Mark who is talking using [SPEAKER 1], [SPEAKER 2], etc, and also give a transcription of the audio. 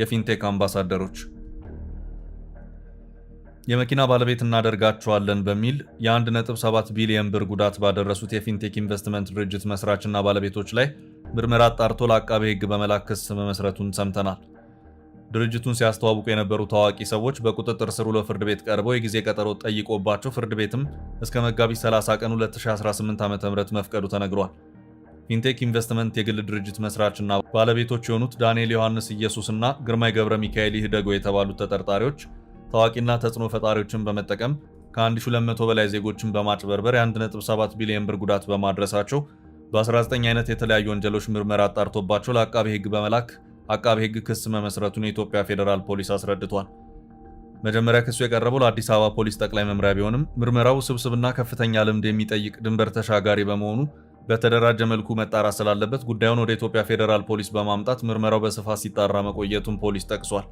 [SPEAKER 1] የፊንቴክ አምባሳደሮች የመኪና ባለቤት እናደርጋቸዋለን በሚል የ1.7 ቢሊዮን ብር ጉዳት ባደረሱት የፊንቴክ ኢንቨስትመንት ድርጅት መስራችና ባለቤቶች ላይ ምርመራ አጣርቶ ለአቃቤ ሕግ በመላክ ክስ መመስረቱን ሰምተናል። ድርጅቱን ሲያስተዋውቁ የነበሩ ታዋቂ ሰዎች በቁጥጥር ስር ውለው ፍርድ ቤት ቀርበው የጊዜ ቀጠሮ ጠይቆባቸው ፍርድ ቤትም እስከ መጋቢት 30 ቀን 2018 ዓ.ም መፍቀዱ ተነግሯል። ፊንቴክ ኢንቨስትመንት የግል ድርጅት መስራችና ባለቤቶች የሆኑት ዳንኤል ዮሐንስ ኢየሱስና ግርማይ ገብረ ሚካኤል ይህደጎ የተባሉት ተጠርጣሪዎች ታዋቂና ተጽዕኖ ፈጣሪዎችን በመጠቀም ከ1200 በላይ ዜጎችን በማጭበርበር የ1.7 ቢሊዮን ብር ጉዳት በማድረሳቸው በ19 አይነት የተለያዩ ወንጀሎች ምርመራ አጣርቶባቸው ለአቃቤ ሕግ በመላክ አቃቤ ሕግ ክስ መመስረቱን የኢትዮጵያ ፌዴራል ፖሊስ አስረድቷል። መጀመሪያ ክሱ የቀረበው ለአዲስ አበባ ፖሊስ ጠቅላይ መምሪያ ቢሆንም ምርመራው ውስብስብና ከፍተኛ ልምድ የሚጠይቅ ድንበር ተሻጋሪ በመሆኑ በተደራጀ መልኩ መጣራት ስላለበት ጉዳዩን ወደ ኢትዮጵያ ፌዴራል ፖሊስ በማምጣት ምርመራው በስፋት ሲጣራ መቆየቱን ፖሊስ ጠቅሷል።